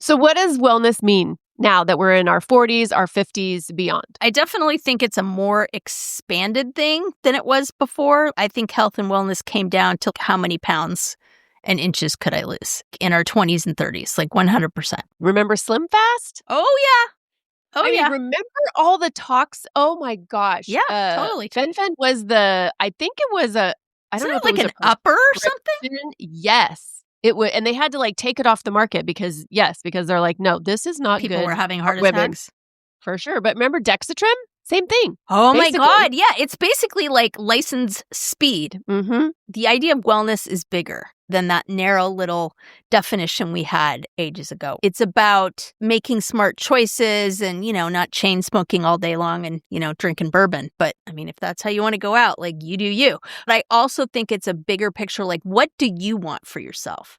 So what does wellness mean now that we're in our 40s, our 50s, beyond? I definitely think it's a more expanded thing than it was before. I think health and wellness came down to how many pounds and inches could I lose in our 20s and 30s, like 100%. Remember Slim Fast? Oh, yeah. I mean, remember all the talks? Oh my gosh. Yeah, totally. Fen was I think it was I don't know if like it was an upper or something? Yes. It would, and they had to take it off the market because they're like, no, this is not good. People were having heart women. attacks. For sure. But remember Dexatrim? Same thing. Oh basically. My God. Yeah. It's basically like license speed. Mm-hmm. The idea of wellness is bigger than that narrow little definition we had ages ago. It's about making smart choices and, not chain smoking all day long and, drinking bourbon. But I mean, if that's how you want to go out, you do you. But I also think it's a bigger picture. What do you want for yourself?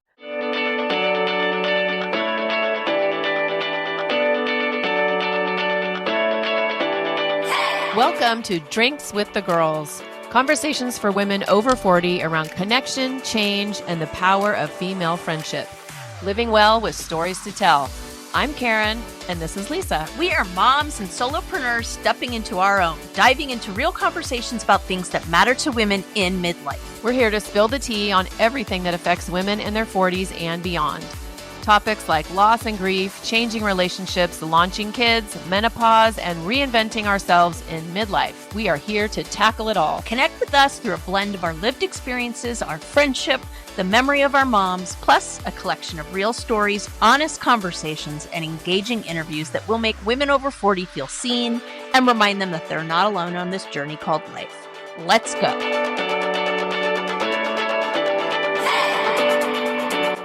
Welcome to Drinks with the Girls. Conversations for women over 40 around connection, change, and the power of female friendship. Living well with stories to tell. I'm Karen, and this is Lisa. We are moms and solopreneurs stepping into our own, diving into real conversations about things that matter to women in midlife. We're here to spill the tea on everything that affects women in their 40s and beyond. Topics like loss and grief, changing relationships, launching kids, menopause, and reinventing ourselves in midlife. We are here to tackle it all. Connect with us through a blend of our lived experiences, our friendship, the memory of our moms, plus a collection of real stories, honest conversations, and engaging interviews that will make women over 40 feel seen and remind them that they're not alone on this journey called life. Let's go.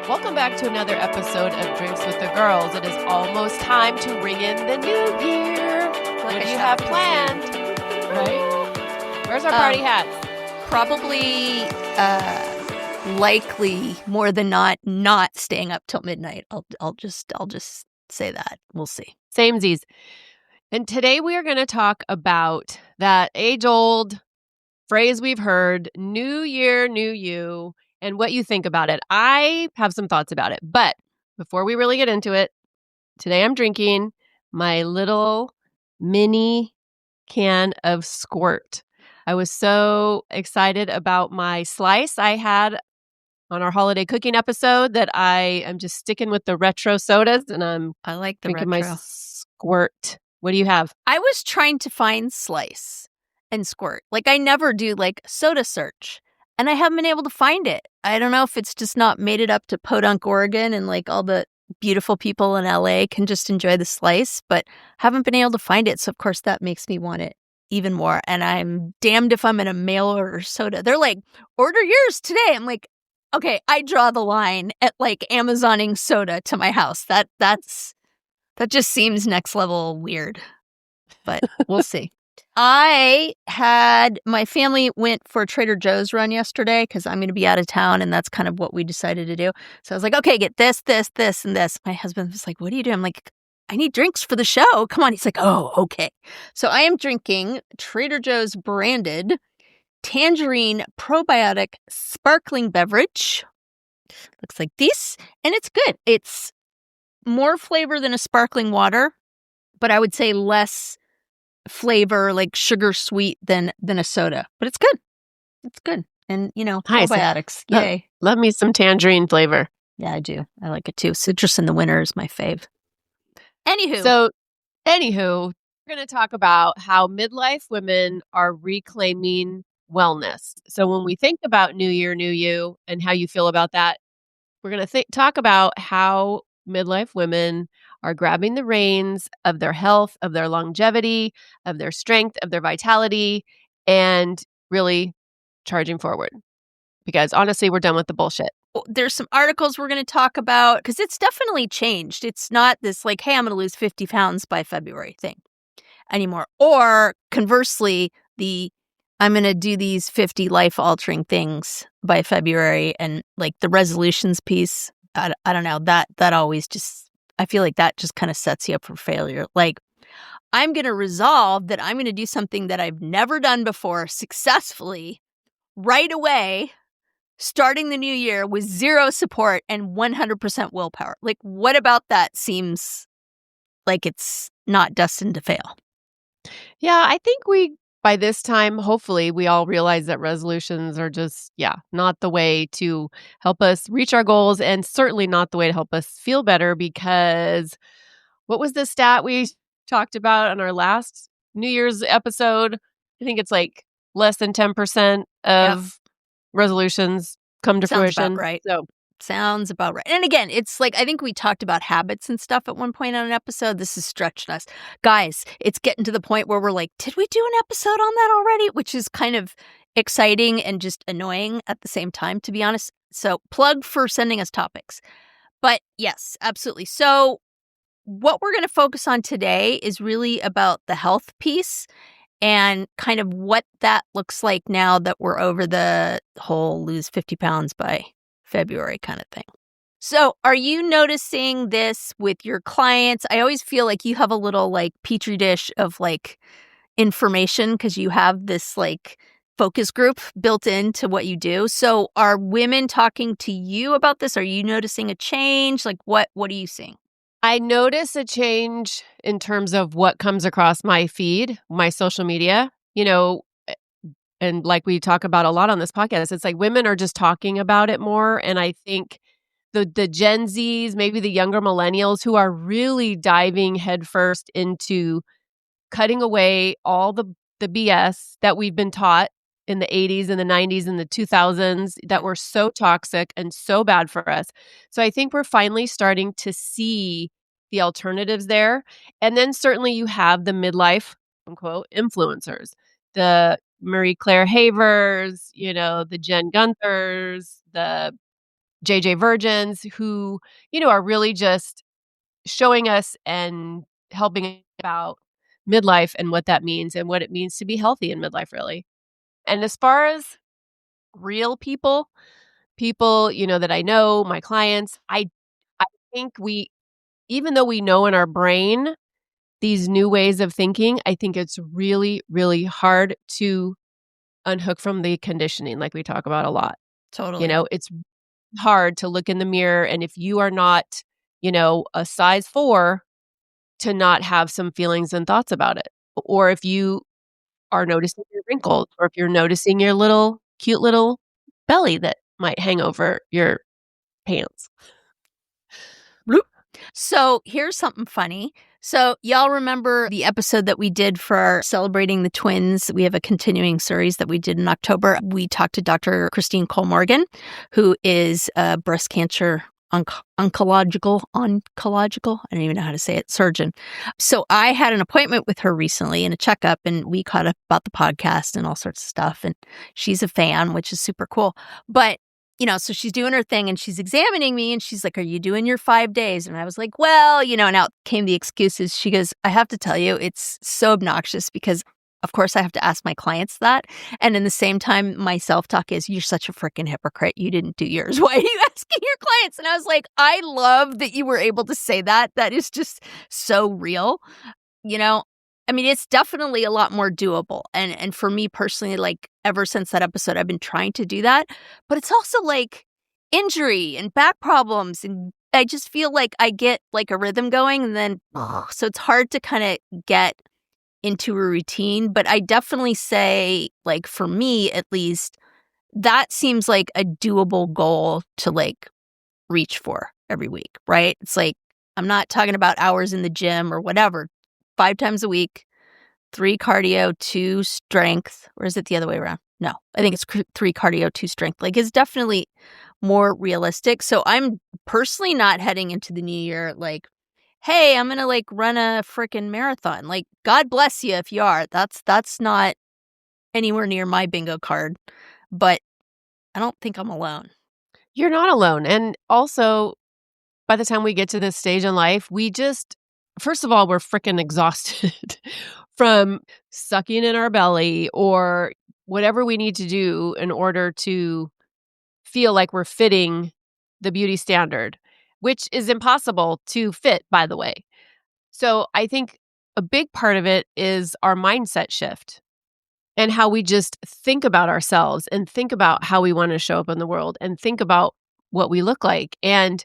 Welcome back to another episode of Drinks with the Girls. It is almost time to ring in the new year. What do you have planned? Right? Where's our party hats? Probably, likely more than not staying up till midnight. I'll just say that. We'll see. Samesies. And today we are going to talk about that age-old phrase we've heard, new year, new you, and what you think about it. I have some thoughts about it. But before we really get into it, today I'm drinking my little mini can of Squirt. I was so excited about my slice I had on our holiday cooking episode that I am just sticking with the retro sodas, and I like the drinking retro. my Squirt. What do you have? I was trying to find Slice and Squirt. I never do soda search. And I haven't been able to find it. I don't know if it's just not made it up to Podunk, Oregon, and all the beautiful people in LA can just enjoy the Slice, but haven't been able to find it. So, of course, that makes me want it even more. And I'm damned if I'm in a mail order soda. They're like, order yours today. I'm like, okay, I draw the line at Amazoning soda to my house. That just seems next level weird, but we'll see. My family went for a Trader Joe's run yesterday because I'm going to be out of town, and that's kind of what we decided to do. So I was like, okay, get this, this, this, and this. My husband was like, what are you doing? I'm like, I need drinks for the show. Come on. He's like, oh, okay. So I am drinking Trader Joe's branded tangerine probiotic sparkling beverage. Looks like this, and it's good. It's more flavor than a sparkling water, but I would say less flavor, sugar sweet than a soda, but it's good. It's good. And probiotics. Yay. Love me some tangerine flavor. Yeah, I do. I like it too. Citrus in the winter is my fave. Anywho, we're going to talk about how midlife women are reclaiming wellness. So when we think about New Year, New You, and how you feel about that, we're going to talk about how midlife women are grabbing the reins of their health, of their longevity, of their strength, of their vitality, and really charging forward. Because honestly, we're done with the bullshit. There's some articles we're going to talk about because it's definitely changed. It's not this hey, I'm going to lose 50 pounds by February thing anymore. Or conversely, I'm going to do these 50 life-altering things by February, and the resolutions piece, I don't know, that always just, I feel like that just kind of sets you up for failure. I'm going to resolve that I'm going to do something that I've never done before successfully right away starting the new year with zero support and 100% willpower. Like, what about that seems like it's not destined to fail? Yeah, I think by this time, hopefully, we all realize that resolutions are just, not the way to help us reach our goals and certainly not the way to help us feel better because what was the stat we talked about on our last New Year's episode? I think it's like less than 10% Yep. of resolutions come to Sounds about fruition. right. So, Sounds about right. And again, it's like I think we talked about habits and stuff at one point on an episode. This has stretched us. Guys, it's getting to the point where we're like, did we do an episode on that already? Which is kind of exciting and just annoying at the same time, to be honest. So, plug for sending us topics. But yes, absolutely. So, what we're going to focus on today is really about the health piece and kind of what that looks like now that we're over the whole lose 50 pounds by February kind of thing. So, are you noticing this with your clients? I always feel like you have a little like petri dish of like information because you have this like focus group built into what you do. So, are women talking to you about this? Are you noticing a change? Like what are you seeing? I notice a change in terms of what comes across my feed, my social media, and like we talk about a lot on this podcast, it's like women are just talking about it more. And I think the Gen Zs, maybe the younger millennials who are really diving headfirst into cutting away all the BS that we've been taught in the 80s and the 90s and the 2000s that were so toxic and so bad for us. So I think we're finally starting to see the alternatives there. And then certainly you have the midlife, unquote, influencers, the Marie Claire Havers, the Jen Gunthers, the JJ Virgins who, are really just showing us and helping about midlife and what that means and what it means to be healthy in midlife, really. And as far as real people, that I know, my clients, I think even though we know in our brain these new ways of thinking, I think it's really, really hard to unhook from the conditioning, like we talk about a lot. Totally. It's hard to look in the mirror, and if you are not, a size 4, to not have some feelings and thoughts about it. Or if you are noticing your wrinkles, or if you're noticing your cute little belly that might hang over your pants. Bloop. So here's something funny. So y'all remember the episode that we did for celebrating the twins? We have a continuing series that we did in October. We talked to Dr. Christine Cole Morgan, who is a breast cancer oncological, I don't even know how to say it, surgeon. So I had an appointment with her recently and a checkup, and we caught up about the podcast and all sorts of stuff. And she's a fan, which is super cool. But so she's doing her thing and she's examining me and she's like, "Are you doing your 5 days?" And I was like, "Well, and out came the excuses." She goes, "I have to tell you, it's so obnoxious because of course I have to ask my clients that. And in the same time, my self-talk is, you're such a freaking hypocrite. You didn't do yours. Why are you asking your clients?" And I was like, I love that you were able to say that. That is just so real. I mean, it's definitely a lot more doable. And for me personally, like ever since that episode, I've been trying to do that. But it's also like injury and back problems. And I just feel like I get like a rhythm going and then, so it's hard to kind of get into a routine. But I definitely say, like, for me at least, that seems like a doable goal to like reach for every week, right? It's like, I'm not talking about hours in the gym or whatever. 5 times a week, 3 cardio, 2 strength, or is it the other way around? No, I think it's 3 cardio, 2 strength. Like, it's definitely more realistic. So I'm personally not heading into the new year like, hey, I'm gonna like run a freaking marathon. Like, God bless you if you are. That's not anywhere near my bingo card. But I don't think I'm alone. You're not alone. And also, by the time we get to this stage in life, first of all, we're freaking exhausted from sucking in our belly or whatever we need to do in order to feel like we're fitting the beauty standard, which is impossible to fit, by the way. So I think a big part of it is our mindset shift. and how we just think about ourselves and think about how we want to show up in the world and think about what we look like. And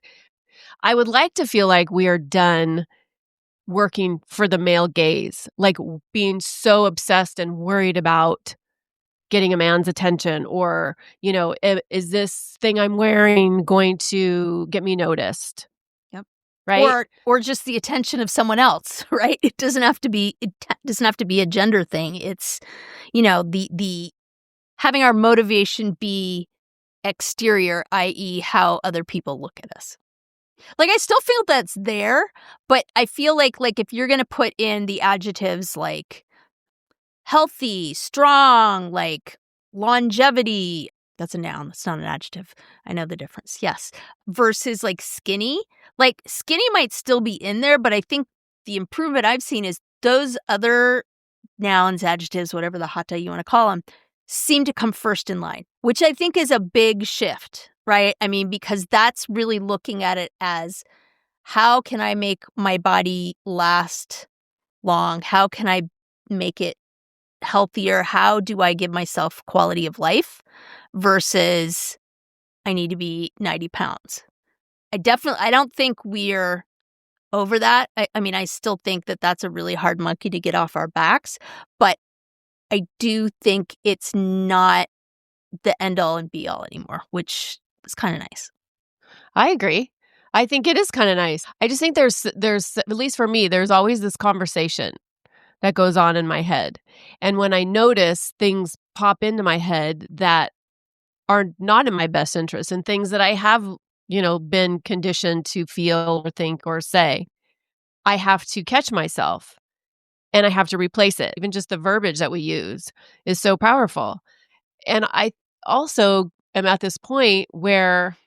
I would like to feel like we are done working for the male gaze, like being so obsessed and worried about getting a man's attention or, is this thing I'm wearing going to get me noticed? Yep. Right? Or just the attention of someone else, right? It doesn't have to be a gender thing. It's, the having our motivation be exterior, i.e., how other people look at us. Like, I still feel that's there, but I feel like if you're gonna put in the adjectives like healthy, strong, like longevity, that's a noun, that's not an adjective. I know the difference. Yes. Versus like skinny. Like skinny might still be in there, but I think the improvement I've seen is those other nouns, adjectives, whatever the hata you want to call them, seem to come first in line, which I think is a big shift, right? I mean, because that's really looking at it as how can I make my body last long? How can I make it healthier? How do I give myself quality of life versus I need to be 90 pounds? I don't think we're over that. I mean, I still think that that's a really hard monkey to get off our backs, but I do think it's not the end all and be all anymore, which is kind of nice. I agree. I think it is kind of nice. I just think there's at least for me, there's always this conversation that goes on in my head. And when I notice things pop into my head that are not in my best interest and things that I have, been conditioned to feel or think or say, I have to catch myself and I have to replace it. Even just the verbiage that we use is so powerful. And I also am at this point where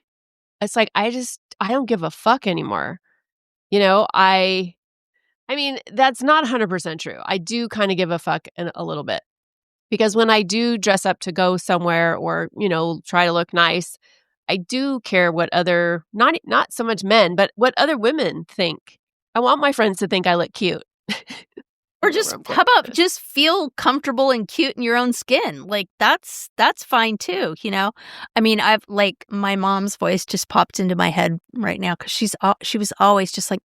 it's like I don't give a fuck anymore. You know, I mean, that's not 100% true. I do kind of give a fuck a little bit. Because when I do dress up to go somewhere or, try to look nice, I do care what other not so much men, but what other women think. I want my friends to think I look cute. Or That's just what I'm how going about with. just feel comfortable and cute in your own skin? Like that's fine too, you know? I mean, I've like my mom's voice just popped into my head right now cuz she was always just like,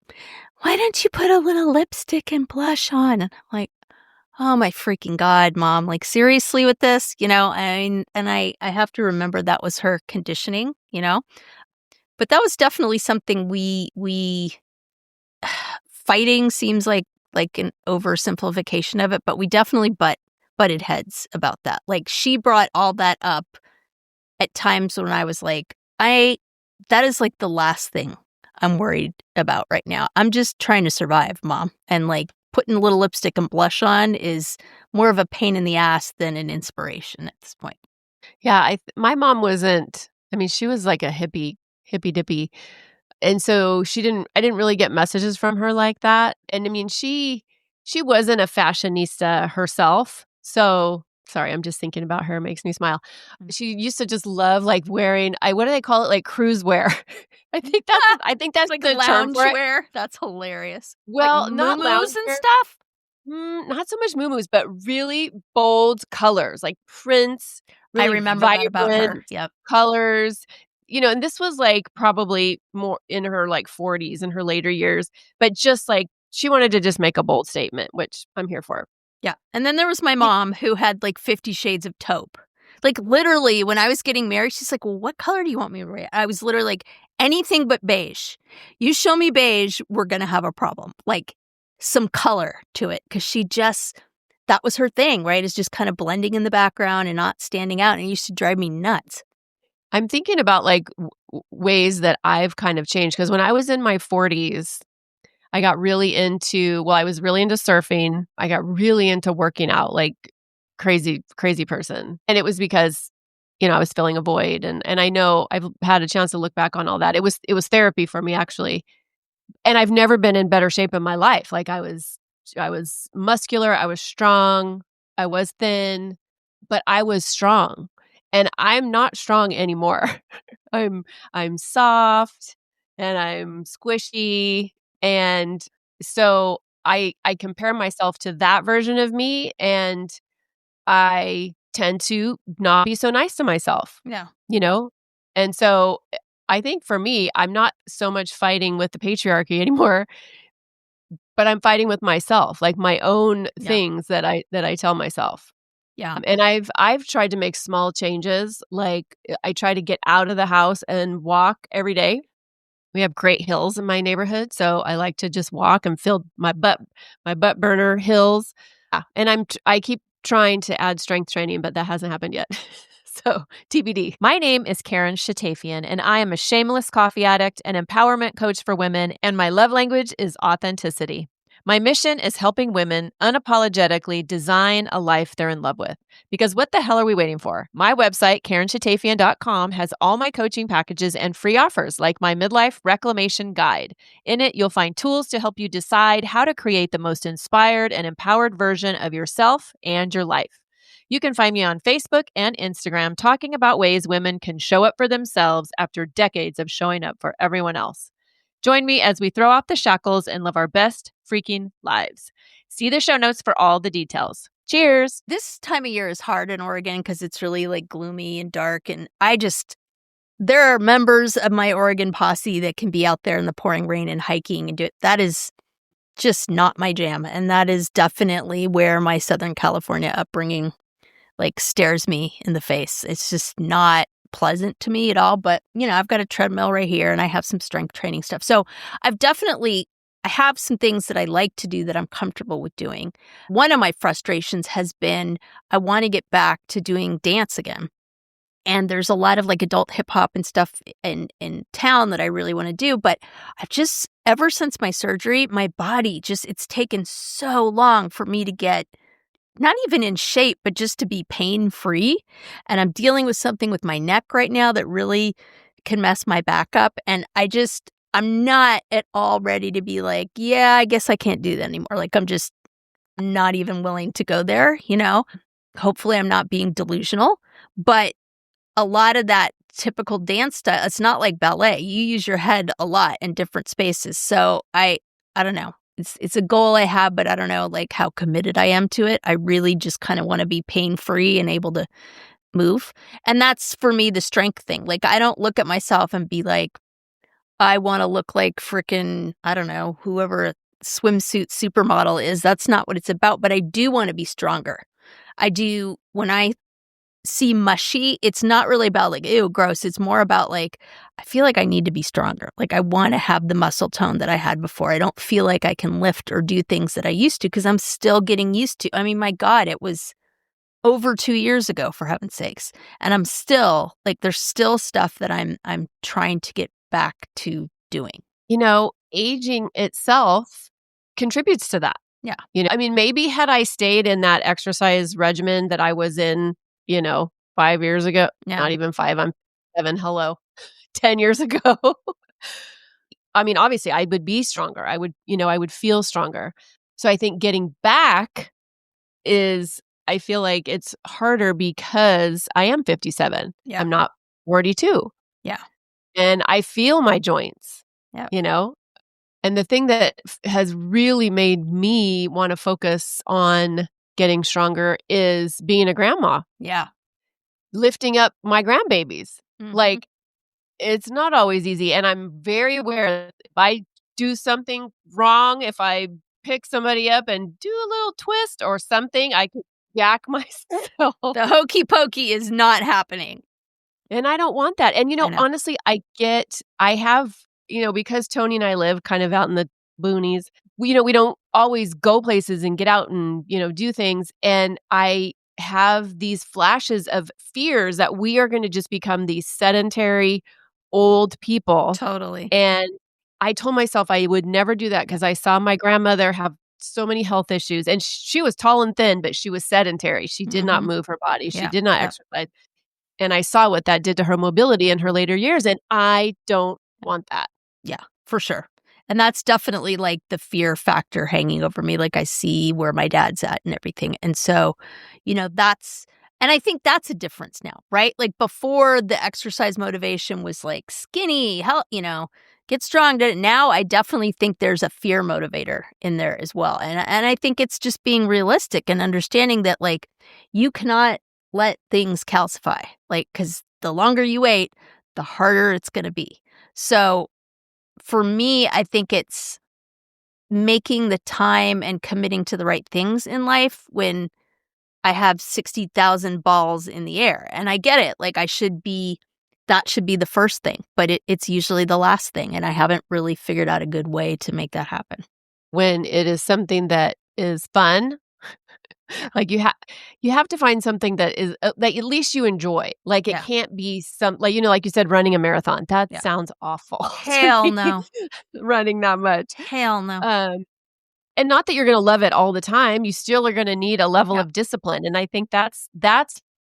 "Why don't you put a little lipstick and blush on?" And I'm like, "Oh my freaking god, mom, like seriously with this?" You know? I mean, and I have to remember that was her conditioning, you know? But that was definitely something we fighting seems like an oversimplification of it, but we definitely butted heads about that. Like she brought all that up at times when I was like, that is like the last thing I'm worried about right now. I'm just trying to survive, mom. And like putting a little lipstick and blush on is more of a pain in the ass than an inspiration at this point. Yeah, my mom wasn't. I mean, she was like a hippy dippy. And so I didn't really get messages from her like that. And I mean, she wasn't a fashionista herself. So, sorry, I'm just thinking about her, it makes me smile. Mm. She used to just love like wearing what do they call it? Like cruise wear. I think It's that's like the term for it. loungewear. That's hilarious. Like Well, not moo and loungewear. stuff. Not so much muumuus, but really bold colors, like prints, I really remember that about her. vibrant Yep. colors. And this was like probably more in her like 40s in her later years, but just like she wanted to just make a bold statement, which I'm here for. Yeah, and then there was my Y- mom who had, like, 50 shades of taupe. Like, literally, when I was getting married, she's like, "Well, what color do you want me to wear?" I was literally like, "Anything but beige. You show me beige, we're gonna have a problem." Like, some color to it, because she just that was her thing, right? Is just kinda blending in the background and not standing out, and it used to drive me nuts. I'm thinking about like ways that I've kind of changed because when I was in my 40s, I got really I was really into surfing. I got really into working out, like crazy, crazy person. And it was because, I was filling a void. And I know I've had a chance to look back on all that. It was therapy for me actually. And I've never been in better shape in my life. Like I was muscular, I was strong, I was thin, but I was strong. And I'm not strong anymore. I'm I'm soft and I'm squishy and so I compare myself to that version of me and I tend to not be so nice to myself, Yeah. you know? And so I think for me, I'm not so much fighting with the patriarchy anymore, but I'm fighting with myself, like my own Yeah. things that I tell myself. Yeah. And I've tried to make small changes, like, I try to get out of the house and walk every day. We have great hills in my neighborhood, so I like to just walk and feel my butt burner hills. And I keep trying to add strength training, but that hasn't happened yet. So, TBD. My name is Karen Shatafian, and I am a shameless coffee addict and empowerment coach for women, and my love language is authenticity. My mission is helping women unapologetically design a life they're in love with. Because what the hell are we waiting for? My website, KarenShatafian.com, has all my coaching packages and free offers like my Midlife Reclamation Guide. In it, you'll find tools to help you decide how to create the most inspired and empowered version of yourself and your life. You can find me on Facebook and Instagram talking about ways women can show up for themselves after decades of showing up for everyone else. Join me as we throw off the shackles and live our best freaking lives. See the show notes for all the details. Cheers. This time of year is hard in Oregon because it's really like gloomy and dark. And there are members of my Oregon posse that can be out there in the pouring rain and hiking and do it. That is just not my jam. And that is definitely where my Southern California upbringing like stares me in the face. It's just not pleasant to me at all. But, I've got a treadmill right here and I have some strength training stuff. So I have some things that I like to do that I'm comfortable with doing. One of my frustrations has been I want to get back to doing dance again. And there's a lot of like adult hip hop and stuff in town that I really want to do. But ever since my surgery, my body it's taken so long for me to get not even in shape, but just to be pain-free. And I'm dealing with something with my neck right now that really can mess my back up. And I'm not at all ready to be like, yeah, I guess I can't do that anymore. Like, I'm just not even willing to go there, Hopefully I'm not being delusional. But a lot of that typical dance style, it's not like ballet. You use your head a lot in different spaces. So I don't know. It's a goal I have, but I don't know like how committed I am to it. I really just kind of want to be pain-free and able to move. And that's for me the strength thing. Like I don't look at myself and be like, I want to look like frickin', I don't know, whoever a swimsuit supermodel is. That's not what it's about, but I do want to be stronger. I do when I see mushy, it's not really about like, ew, gross. It's more about like, I feel like I need to be stronger. Like I want to have the muscle tone that I had before. I don't feel like I can lift or do things that I used to because I'm still getting used to. I mean, my God, it was over 2 years ago, for heaven's sakes. And I'm still like, there's still stuff that I'm trying to get back to doing. Aging itself contributes to that. Yeah. I mean, maybe had I stayed in that exercise regimen that I was in 5 years ago, Yeah. not even 5, I'm 7, hello, 10 years ago. I mean, obviously I would be stronger. I would feel stronger. So I think getting back I feel like it's harder because I am 57. Yeah. I'm not 42. Yeah. And I feel my joints, Yeah. And the thing that has really made me want to focus on getting stronger is being a grandma. Yeah. Lifting up my grandbabies. Mhm. Like, it's not always easy. And I'm very aware that if I do something wrong, if I pick somebody up and do a little twist or something, I could yak myself. The hokey pokey is not happening. And I don't want that. And, I know. honestly, I have, because Tony and I live kind of out in the boonies, we don't always go places and get out and, do things. And I have these flashes of fears that we are going to just become these sedentary old people. Totally. And I told myself I would never do that because I saw my grandmother have so many health issues. And she was tall and thin, but she was sedentary. She did not move her body. She did not exercise. And I saw what that did to her mobility in her later years. And I don't want that. Yeah, for sure. And that's definitely like the fear factor hanging over me. Like I see where my dad's at and everything. And so, and I think that's a difference now, right? Like before the exercise motivation was like skinny, Get strong. Now I definitely think there's a fear motivator in there as well. And I think it's just being realistic and understanding that, like, you cannot let things calcify. Like, because the longer you wait, the harder it's going to be. So for me, I think it's making the time and committing to the right things in life when I have 60,000 balls in the air. And I get it. Like, that should be the first thing, but it's usually the last thing. And I haven't really figured out a good way to make that happen. When it is something that is fun, like you have to find something that is that at least you enjoy. Like, it Yeah. can't be like you said, running a marathon. That Yeah. sounds awful. to Hell me, no. running that much. Hell no. And not that you're gonna love it all the time, you still are gonna need a level Yeah. of discipline, and I think that's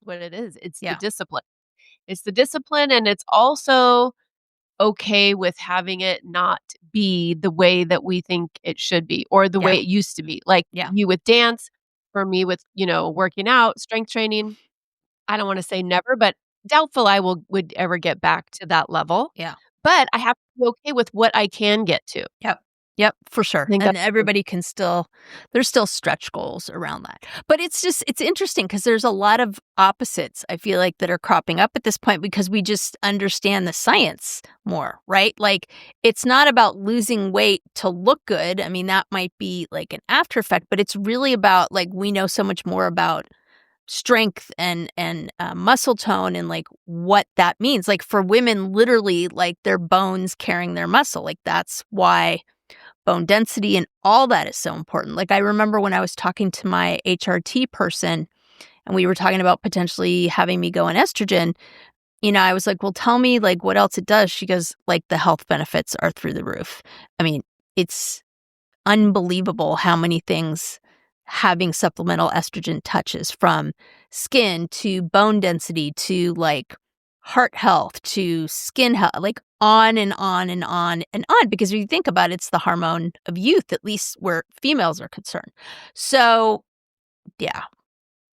what it is. It's the Yeah. discipline. It's the discipline, and it's also okay with having it not be the way that we think it should be or the Yeah. way it used to be. Like Yeah. you with dance, for me with, working out, strength training. I don't wanna say never, but doubtful I would ever get back to that level, Yeah. but I have to be okay with what I can get to. Yep. Yep, for I sure. think And that's everybody can there's still stretch goals around that. But it's interesting because there's a lot of opposites, I feel like, that are cropping up at this point because we just understand the science more, right? Like, it's not about losing weight to look good. I mean, that might be like an after effect, but it's really about, like, we know so much more about strength and muscle tone and, like, what that means. Like, for women, literally, like, their bones carrying their muscle. Like, that's why bone density and all that is so important. Like, I remember when I was talking to my HRT person and we were talking about potentially having me go on estrogen, I was like, well, tell me, like, what else it does. She goes, like, the health benefits are through the roof. I mean, it's unbelievable how many things having supplemental estrogen touches, from skin to bone density to, like, heart health to skin health, like, on and on and on and on. Because if you think about it, it's the hormone of youth, at least where females are concerned. So, yeah,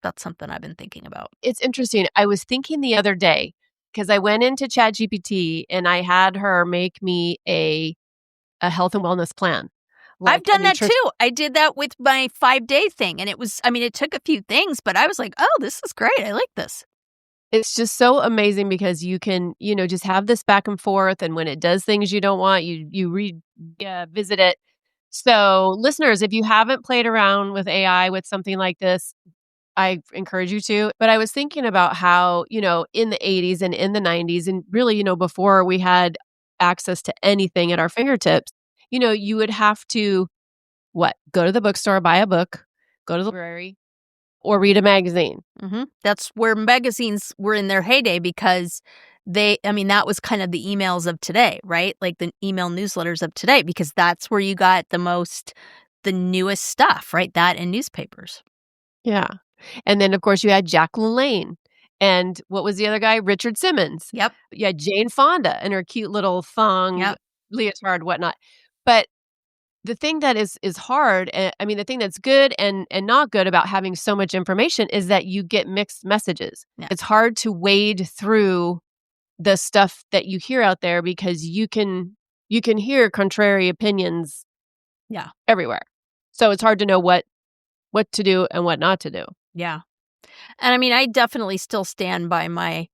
that's something I've been thinking about. It's interesting. I was thinking the other day because I went into ChatGPT and I had her make me a health and wellness plan, I've like a done that nutrition. too. I did that with my 5-day thing, and it took a few things, but I was like, oh, this is great. I like this. It's just so amazing because you can, just have this back and forth, and when it does things you don't want, visit it. So, listeners, if you haven't played around with AI with something like this, I encourage you to. But I was thinking about how, in the 80s and in the 90s, and really, before we had access to anything at our fingertips, you would have to go to the bookstore, buy a book, go to the library, or read a magazine. That's where magazines were in their heyday because that was kind of the emails of today, right? Like the email newsletters of today, because that's where you got the newest stuff, right? That and newspapers. Yeah. And then, of course, you had Jack LaLanne. And what was the other guy? Richard Simmons. Yep. You had Jane Fonda and her cute little thong Yep. leotard, whatnot. But the thing that is hard, the thing that's good and not good about having so much information is that you get mixed messages. Yeah. It's hard to wade through the stuff that you hear out there because you can hear contrary opinions everywhere. So it's hard to know what to do and what not to do. Yeah. And I definitely still stand by my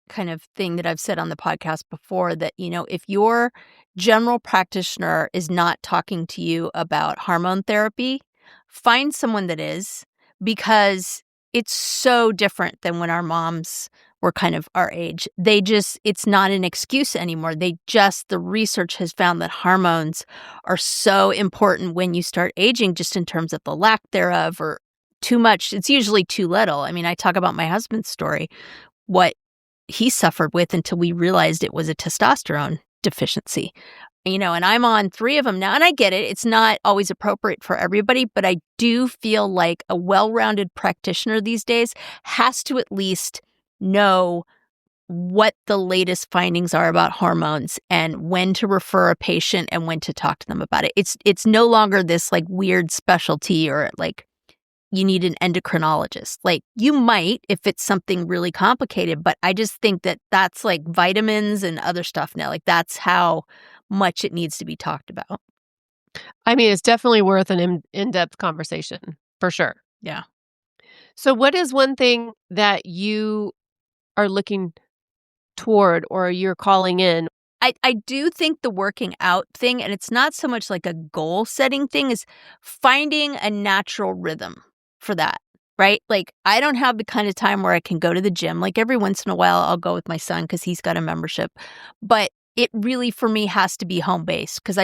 kind of thing that I've said on the podcast before, that, if your general practitioner is not talking to you about hormone therapy, find someone that is, because it's so different than when our moms were kind of our age. It's not an excuse anymore. The research has found that hormones are so important when you start aging, just in terms of the lack thereof, or too much. It's usually too little. I talk about my husband's story, what he suffered with until we realized it was a testosterone deficiency. And I'm on 3 of them now, and I get it. It's not always appropriate for everybody, but I do feel like a well-rounded practitioner these days has to at least know what the latest findings are about hormones and when to refer a patient and when to talk to them about it. It's no longer this, like, weird specialty, or like you need an endocrinologist. Like, you might if it's something really complicated, but I just think that that's like vitamins and other stuff now. Like, that's how much it needs to be talked about. I mean, it's definitely worth an in-depth conversation, for sure. Yeah. So what is one thing that you are looking toward or you're calling in? I do think the working out thing, and it's not so much like a goal setting thing, is finding a natural rhythm for that, right? Like, I don't have the kind of time where I can go to the gym. Like, every once in a while, I'll go with my son because he's got a membership. But it really, for me, has to be home based because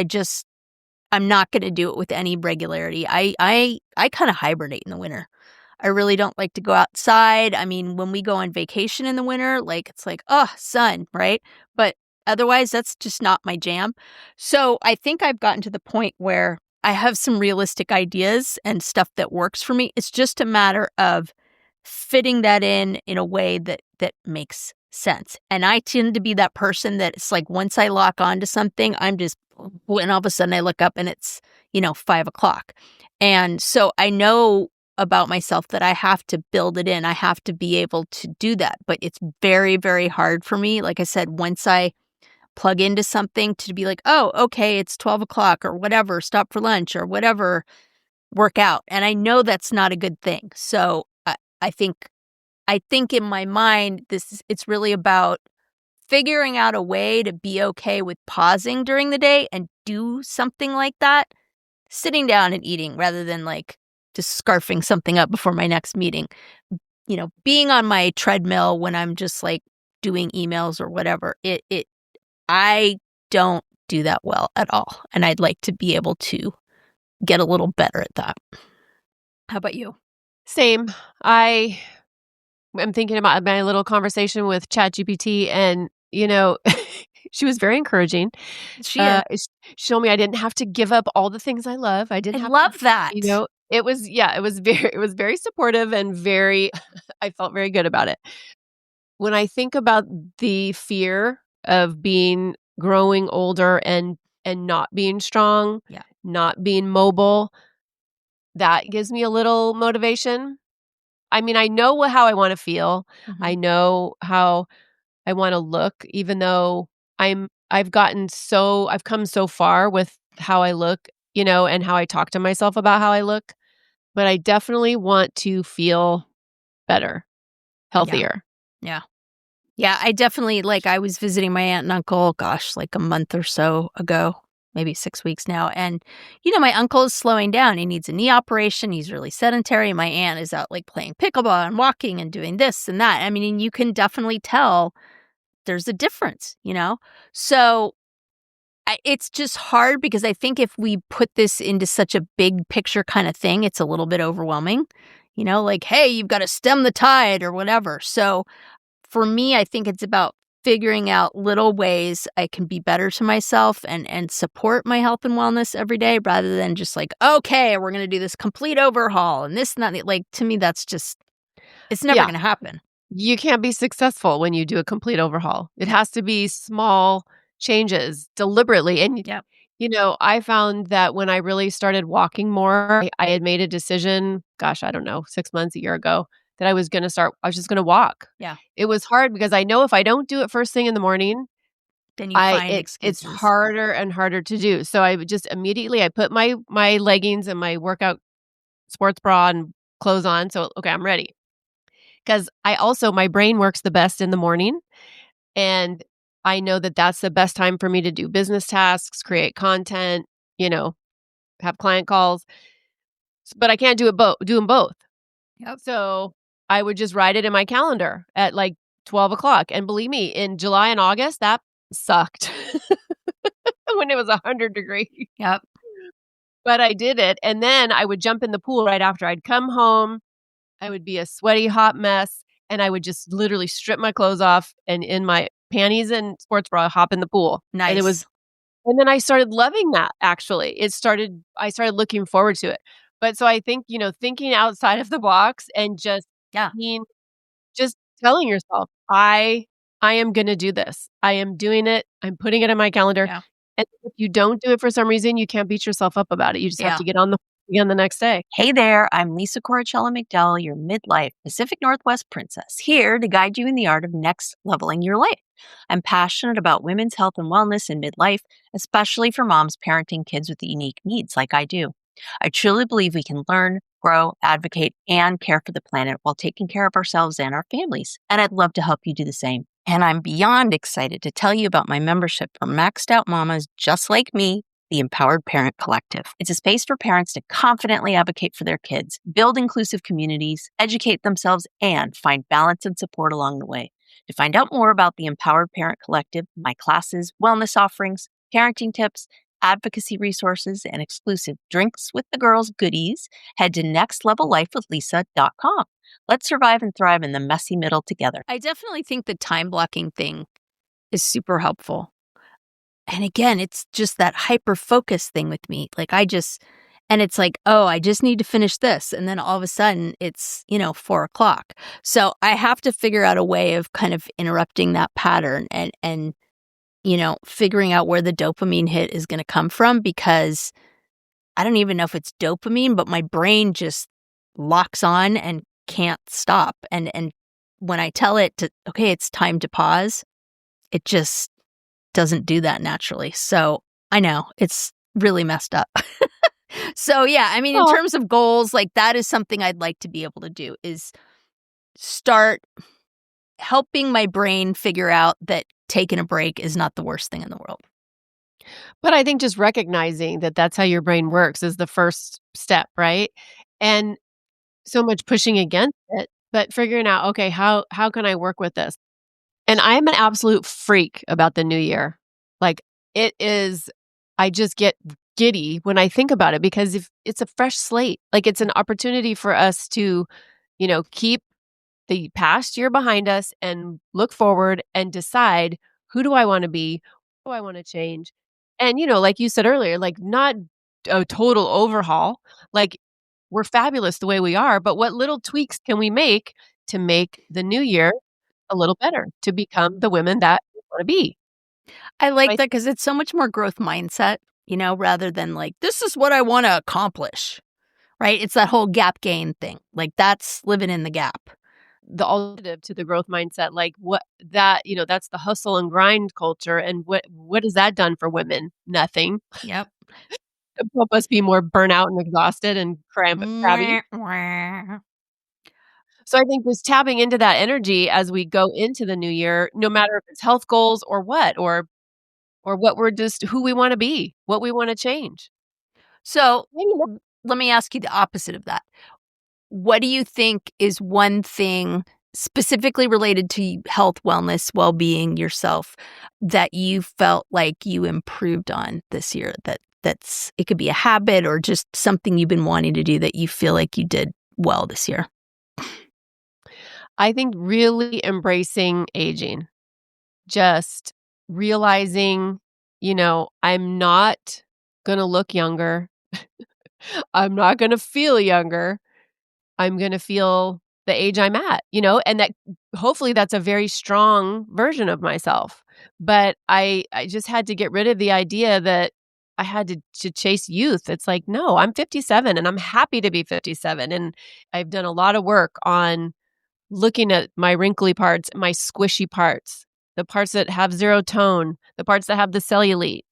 I'm not going to do it with any regularity. I kind of hibernate in the winter. I really don't like to go outside. I mean, when we go on vacation in the winter, like it's like, oh, sun, right? But otherwise, that's just not my jam. So I think I've gotten to the point where I have some realistic ideas and stuff that works for me. It's just a matter of fitting that in a way that makes sense. And I tend to be that person that it's like once I lock onto something, I'm just when all of a sudden I look up and it's 5 o'clock. And so I know about myself that I have to build it in. I have to be able to do that. But it's very, very hard for me. Like I said, once I plug into something to be like, oh, okay, it's 12 o'clock or whatever, stop for lunch or whatever, work out. And I know that's not a good thing. So I think in my mind, it's really about figuring out a way to be okay with pausing during the day and do something like that, sitting down and eating rather than like just scarfing something up before my next meeting. Being on my treadmill when I'm just like doing emails or whatever, I don't do that well at all. And I'd like to be able to get a little better at that. How about you? Same. I am thinking about my little conversation with ChatGPT and, she was very encouraging. She is. She told me I didn't have to give up all the things I love. I I didn't have to, love that. it was very supportive and very I felt very good about it. When I think about the fear of growing older and not being strong, Yeah. not being mobile, that gives me a little motivation. I mean, I know how I wanna feel. Mhm. I know how I wanna look, even though I've come so far with how I look, and how I talk to myself about how I look, but I definitely want to feel better, Yeah. healthier. Yeah. Yeah, I definitely I was visiting my aunt and uncle, gosh, like a month or so ago, maybe 6 weeks now, and, my uncle is slowing down, he needs a knee operation, he's really sedentary, my aunt is out, playing pickleball and walking and doing this and that, I mean, and you can definitely tell there's a difference. So, it's just hard because I think if we put this into such a big picture kinda thing, it's a little bit overwhelming, like, "Hey, you've gotta stem the tide," or whatever, so for me, I think it's about figuring out little ways I can be better to myself and support my health and wellness every day rather than just like, okay, we're going to do this complete overhaul and this and that. Like, to me, that's just, it's never Yeah. going to happen. You can't be successful when you do a complete overhaul. It has to be small changes deliberately. And, Yep. I found that when I really started walking more, I had made a decision, gosh, I don't know, 6 months, a year ago, that I was just going to walk. Yeah. It was hard because I know if I don't do it first thing in the morning, Then you find it's excuses. harder and harder to do. So I would just immediately, I put my leggings and my workout sports bra and clothes on. So, okay, I'm ready. Because my brain works the best in the morning, and I know that that's the best time for me to do business tasks, create content, you know, have client calls, but I can't do them both. Yep. So, I would just write it in my calendar at, 12 o'clock, and believe me, in July and August, that sucked when it was 100 degrees, Yep. but I did it, and then I would jump in the pool right after I'd come home. I would be a sweaty, hot mess, and I would just literally strip my clothes off and in my panties and sports bra, hop in the pool. Nice. And then I started loving that, actually. I started looking forward to it. But so I think, thinking outside of the box and Yeah. just telling yourself, I am gonna do this. I am doing it. I'm putting it in my calendar. Yeah. And if you don't do it for some reason, you can't beat yourself up about it. You just have Yeah. to get on the Again the next day. Hey there, I'm Lisa Coricella McDowell, your midlife Pacific Northwest princess, here to guide you in the art of next leveling your life. I'm passionate about women's health and wellness in midlife, especially for moms parenting kids with unique needs like I do. I truly believe we can learn, grow, advocate, and care for the planet while taking care of ourselves and our families. And I'd love to help you do the same. And I'm beyond excited to tell you about my membership for maxed out mamas just like me, the Empowered Parent Collective. It's a space for parents to confidently advocate for their kids, build inclusive communities, educate themselves, and find balance and support along the way. To find out more about the Empowered Parent Collective, my classes, wellness offerings, parenting tips, advocacy resources, and exclusive Drinks with the Girls goodies, head to nextlevellifewithlisa.com. Let's survive and thrive in the messy middle together. I definitely think the time blocking thing is super helpful. And again, it's just that hyper focus thing with me. And it's like, oh, I just need to finish this. And then all of a sudden it's, 4:00. So I have to figure out a way of kind of interrupting that pattern and figuring out where the dopamine hit is going to come from, because I don't even know if it's dopamine, but my brain just locks on and can't stop. And when I tell it to, okay, it's time to pause, it just doesn't do that naturally. So I know it's really messed up. So yeah, I mean, in Well, terms of goals, like that is something I'd like to be able to do, is start helping my brain figure out that taking a break is not the worst thing in the world. but I think just recognizing that that's how your brain works is the first step, right? And so much pushing against it, but figuring out, okay, how can I work with this? And I am an absolute freak about the new year. Like, it is, I just get giddy when I think about it, because if it's a fresh slate, like it's an opportunity for us to, keep the past year behind us and look forward and decide, who do I want to be? What do I want to change? And, like you said earlier, like, not a total overhaul. Like, we're fabulous the way we are, but what little tweaks can we make to make the new year a little better, to become the women that we want to be? I like I that because it's so much more growth mindset, rather than like, this is what I want to accomplish, right? It's that whole gap gain thing. Like that's living in the gap. The alternative to the growth mindset, like what that, that's the hustle and grind culture. And what has that done for women? Nothing. Yep. It help us be more burnout and exhausted and crabby. Mwah, mwah. So I think just tapping into that energy as we go into the new year, no matter if it's health goals or what, or what we're just who we want to be, what we want to change. So Maybe not. let me ask you the opposite of that. What do you think is one thing specifically related to health, wellness, well-being, yourself, that you felt like you improved on this year? That's it could be a habit or just something you've been wanting to do that you feel like you did well this year. I think really embracing aging, just realizing, I'm not going to look younger. I'm not going to feel younger. I'm going to feel the age I'm at, and that hopefully that's a very strong version of myself. But I just had to get rid of the idea that I had to chase youth. It's like, no, I'm 57 and I'm happy to be 57. And I've done a lot of work on looking at my wrinkly parts, my squishy parts, the parts that have zero tone, the parts that have the cellulite.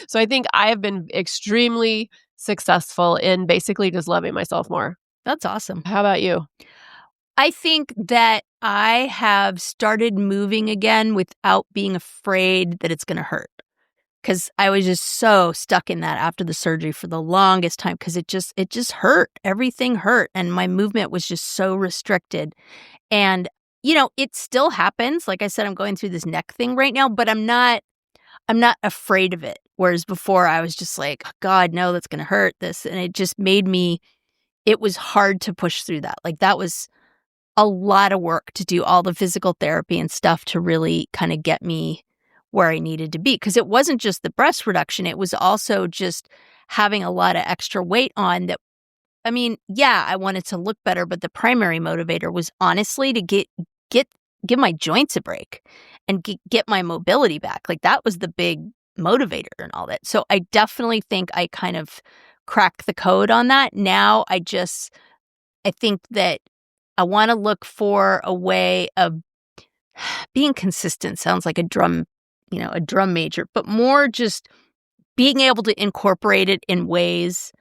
So I think I have been extremely successful in basically just loving myself more. That's awesome. How about you? I think that I have started moving again without being afraid that it's going to hurt. Because I was just so stuck in that after the surgery for the longest time, because it just hurt. Everything hurt. And my movement was just so restricted. And, it still happens. Like I said, I'm going through this neck thing right now, but I'm not afraid of it. Whereas before I was just like, "Oh, God, no, that's going to hurt this." And it just it was hard to push through that. Like that was a lot of work to do all the physical therapy and stuff to really kind of get me where I needed to be. Because it wasn't just the breast reduction. It was also just having a lot of extra weight on that. I mean, yeah, I wanted to look better, but the primary motivator was honestly to give my joints a break and get my mobility back. Like that was the big motivator and all that. So I definitely think I kind of crack the code on that. Now I think that I want to look for a way of being consistent. Sounds like a drum major, but more just being able to incorporate it in ways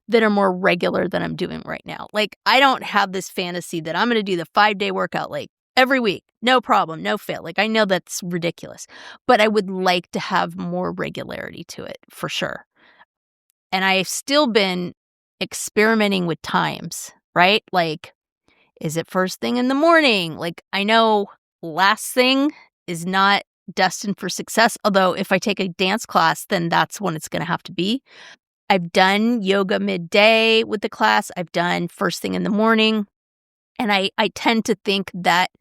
that are more regular than I'm doing right now. Like, I don't have this fantasy that I'm going to do the 5-day workout like every week. No problem, no fail. Like, I know that's ridiculous, but I would like to have more regularity to it for sure. And I've still been experimenting with times, right? Like, is it first thing in the morning? Like, I know last thing is not destined for success. Although if I take a dance class, then that's when it's going to have to be. I've done yoga midday with the class. I've done first thing in the morning. And I tend to think that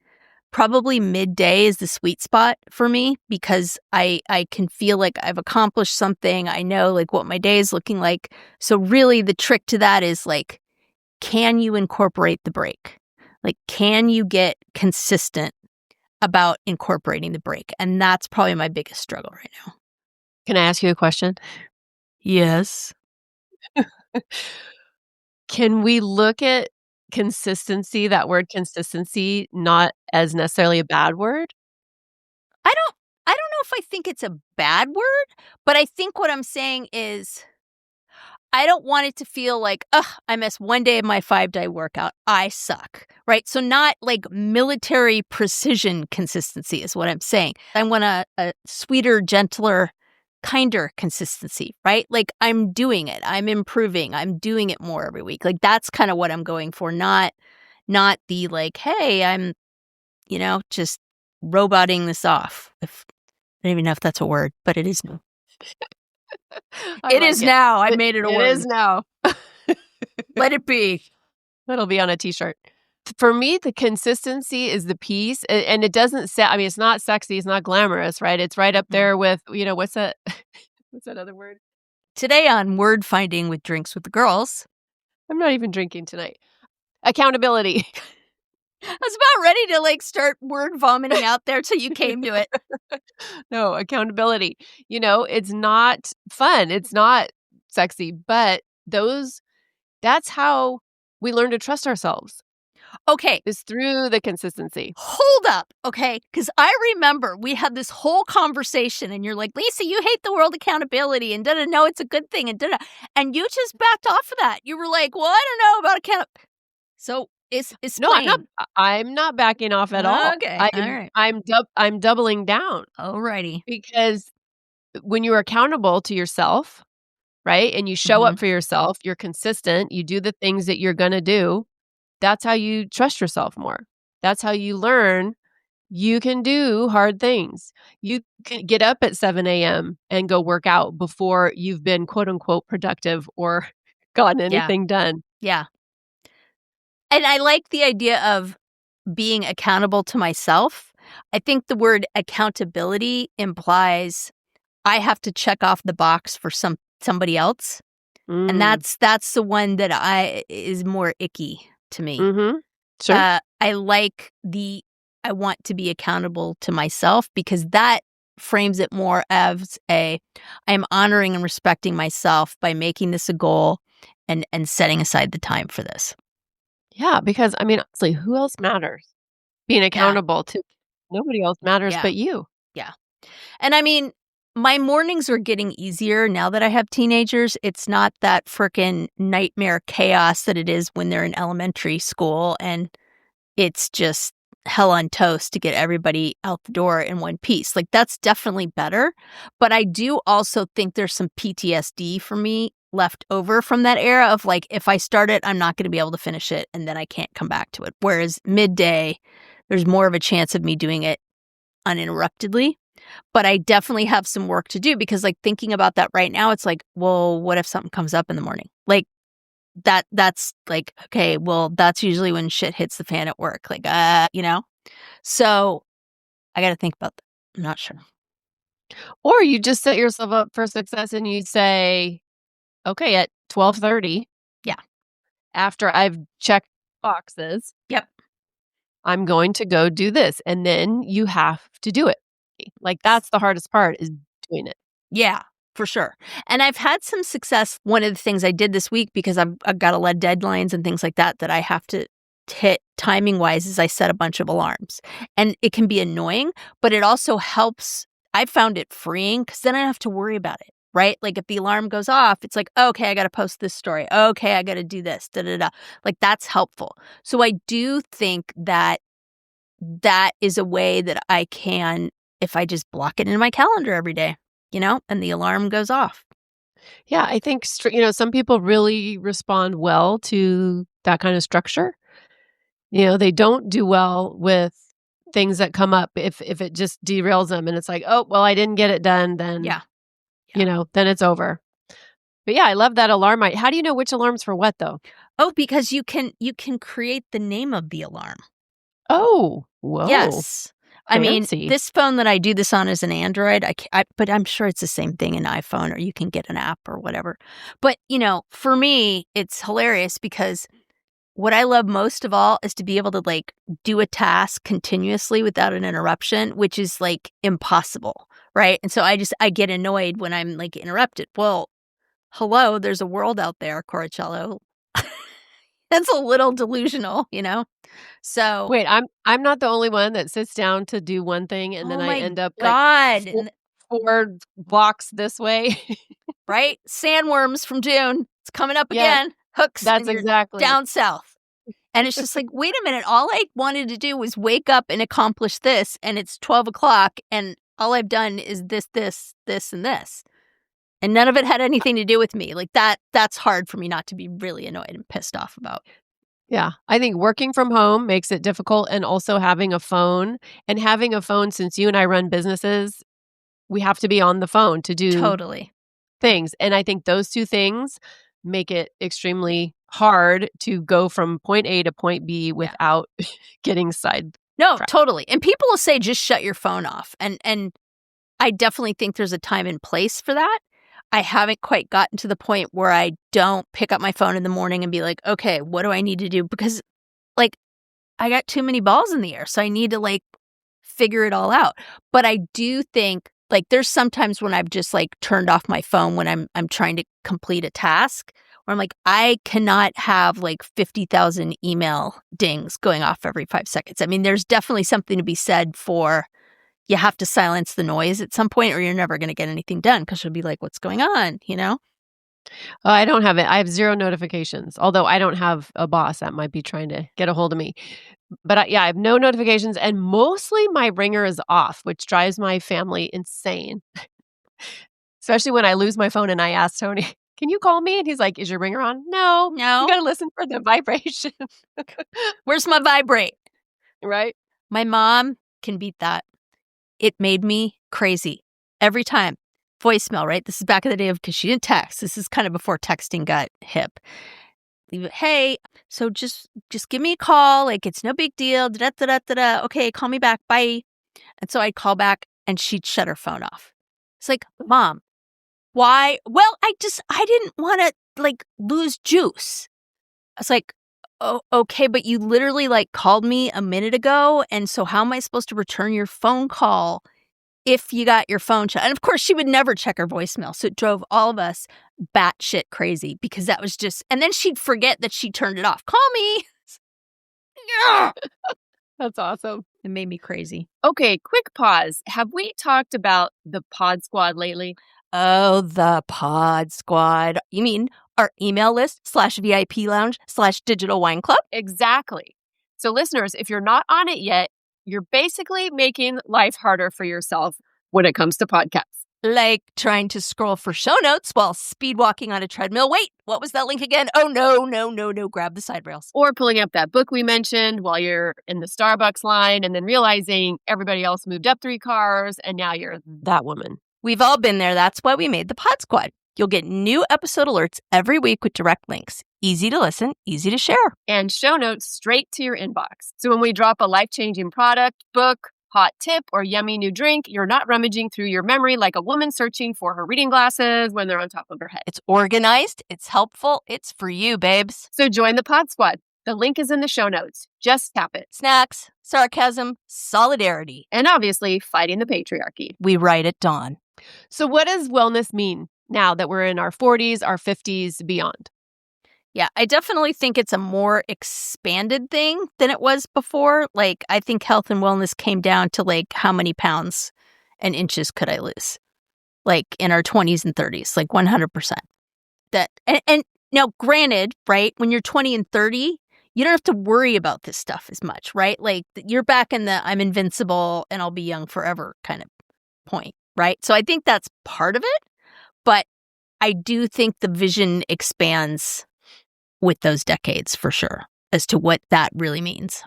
probably midday is the sweet spot for me because I can feel like I've accomplished something. I know like what my day is looking like. So really the trick to that is like, can you incorporate the break? Like, can you get consistent about incorporating the break? And that's probably my biggest struggle right now. Can I ask you a question? Yes. Can we look at consistency, that word consistency, not as necessarily a bad word? I don't know if I think it's a bad word, but I think what I'm saying is I don't want it to feel like, ugh, I missed one day of my 5-day workout. I suck, right? So not like military precision consistency is what I'm saying. I want a sweeter, gentler, kinder consistency, right? Like I'm doing it. I'm improving. I'm doing it more every week. Like that's kind of what I'm going for, not the like, hey, I'm, just roboting this off. I don't even know if that's a word, but it is now. I It like is it. now. I made it a word. It is now. Let it be. That'll be on a t-shirt. For me, the consistency is the piece, and it doesn't I mean, it's not sexy, it's not glamorous, right? It's right up there with, what's that what's that other word? Today on Word Finding with Drinks with the Girls. I'm not even drinking tonight. Accountability. I was about ready to like start word vomiting out there till you came to it. No, accountability. It's not fun. It's not sexy, but that's how we learn to trust ourselves. Okay. Is through the consistency. Hold up, okay? Because I remember we had this whole conversation and you're like, Lisa, you hate the world accountability and da-da, no, it's a good thing and da-da. And you just backed off of that. You were like, well, I don't know about accountability. So No, explain. I'm not backing off at all. Okay, all right. I'm doubling down Alrighty. because when you're accountable to yourself, right? And you show up for yourself, you're consistent, you do the things that you're going to do. That's how you trust yourself more. That's how you learn you can do hard things. You can get up at 7 a.m. and go work out before you've been quote unquote productive or gotten anything done. Yeah. And I like the idea of being accountable to myself. I think the word accountability implies I have to check off the box for somebody else. And that's the one that is more icky to me. Mm-hmm. Sure. I like I want to be accountable to myself because that frames it more as I am honoring and respecting myself by making this a goal and setting aside the time for this. Yeah, because I mean, honestly, who else matters? Being accountable to nobody else matters but you. Yeah. And I mean, my mornings are getting easier now that I have teenagers. It's not that frickin' nightmare chaos that it is when they're in elementary school. And it's just hell on toast to get everybody out the door in one piece. Like, that's definitely better. But I do also think there's some PTSD for me left over from that era of like, if I start it, I'm not going to be able to finish it and then I can't come back to it. Whereas midday, there's more of a chance of me doing it uninterruptedly. But I definitely have some work to do because like thinking about that right now, it's like, well, what if something comes up in the morning? Like that's like, okay, well, that's usually when shit hits the fan at work. Like, So I got to think about that. I'm not sure. Or you just set yourself up for success and you say, okay, at 12:30. Yeah. After I've checked boxes. Yep. I'm going to go do this. And then you have to do it. Like, that's the hardest part is doing it. Yeah. For sure. And I've had some success. One of the things I did this week, because I've got a lot of deadlines and things like that I have to hit timing wise, is I set a bunch of alarms. And it can be annoying, but it also helps. I found it freeing because then I don't have to worry about it, right? Like if the alarm goes off, it's like, okay, I got to post this story. Okay, I got to do this, da da da. Like that's helpful. So I do think that is a way that I can, if I just block it in my calendar every day, and the alarm goes off. Yeah, I think, some people really respond well to that kind of structure. They don't do well with things that come up if it just derails them and it's like, oh, well, I didn't get it done, then, Yeah. then it's over. But yeah, I love that alarm. How do you know which alarm's for what though? Oh, because you can create the name of the alarm. Oh, whoa. Yes. I mean, this phone that I do this on is an Android, but I'm sure it's the same thing in iPhone, or you can get an app or whatever. But, for me, it's hilarious because what I love most of all is to be able to like do a task continuously without an interruption, which is like impossible, right? And so I get annoyed when I'm like interrupted. Well, hello, there's a world out there, Coricello. That's a little delusional, So wait, I'm not the only one that sits down to do one thing and then I end up like 4 blocks this way. Right? Sandworms from June. It's coming up again. Hooks. That's exactly down south. And it's just like, wait a minute. All I wanted to do was wake up and accomplish this, and it's 12 o'clock, and all I've done is this, and this. And none of it had anything to do with me. Like that's hard for me not to be really annoyed and pissed off about. Yeah, I think working from home makes it difficult, and also having a phone, since you and I run businesses, we have to be on the phone to do totally things. And I think those two things make it extremely hard to go from point A to point B without getting sidetracked. No, totally. And people will say, just shut your phone off. And I definitely think there's a time and place for that. I haven't quite gotten to the point where I don't pick up my phone in the morning and be like, okay, what do I need to do? Because like I got too many balls in the air. So I need to like figure it all out. But I do think like there's sometimes when I've just like turned off my phone when I'm trying to complete a task where I'm like, I cannot have like 50,000 email dings going off every 5 seconds. I mean, there's definitely something to be said for you have to silence the noise at some point or you're never going to get anything done because you'll be like, what's going on, I don't have it. I have 0 notifications, although I don't have a boss that might be trying to get a hold of me. But I have no notifications, and mostly my ringer is off, which drives my family insane. Especially when I lose my phone and I ask Tony, can you call me? And he's like, is your ringer on? No. You got to listen for the vibration. Where's my vibrate? Right? My mom can beat that. It made me crazy every time. Voicemail, right? This is back in the day because she didn't text. This is kind of before texting got hip. Hey, so just give me a call. Like, it's no big deal. Da-da-da-da-da. Okay, call me back. Bye. And so I'd call back and she'd shut her phone off. It's like, Mom, why? Well, I didn't want to like lose juice. I was like, oh, okay, but you literally like called me a minute ago. And so how am I supposed to return your phone call if you got your phone shut? And of course, she would never check her voicemail. So it drove all of us batshit crazy because that was just, and then she'd forget that she turned it off. Call me. That's awesome. It made me crazy. Okay, quick pause. Have we talked about the Pod Squad lately? Oh, the Pod Squad. You mean our email list /VIP lounge /digital wine club? Exactly. So listeners, if you're not on it yet, you're basically making life harder for yourself when it comes to podcasts. Like trying to scroll for show notes while speed walking on a treadmill. Wait, what was that link again? Oh, no. Grab the side rails. Or pulling up that book we mentioned while you're in the Starbucks line and then realizing everybody else moved up 3 cars and now you're that woman. We've all been there. That's why we made the Pod Squad. You'll get new episode alerts every week with direct links. Easy to listen, easy to share. And show notes straight to your inbox. So when we drop a life-changing product, book, hot tip, or yummy new drink, you're not rummaging through your memory like a woman searching for her reading glasses when they're on top of her head. It's organized, it's helpful, it's for you, babes. So join the Pod Squad. The link is in the show notes. Just tap it. Snacks, sarcasm, solidarity. And obviously, fighting the patriarchy. We write at dawn. So what does wellness mean now that we're in our 40s, our 50s, beyond? Yeah, I definitely think it's a more expanded thing than it was before. Like, I think health and wellness came down to, like, how many pounds and inches could I lose? Like, in our 20s and 30s, like, 100%. And now, granted, right, when you're 20 and 30, you don't have to worry about this stuff as much, right? Like, you're back in the I'm invincible and I'll be young forever kind of point, right? So I think that's part of it, but I do think the vision expands with those decades for sure as to what that really means.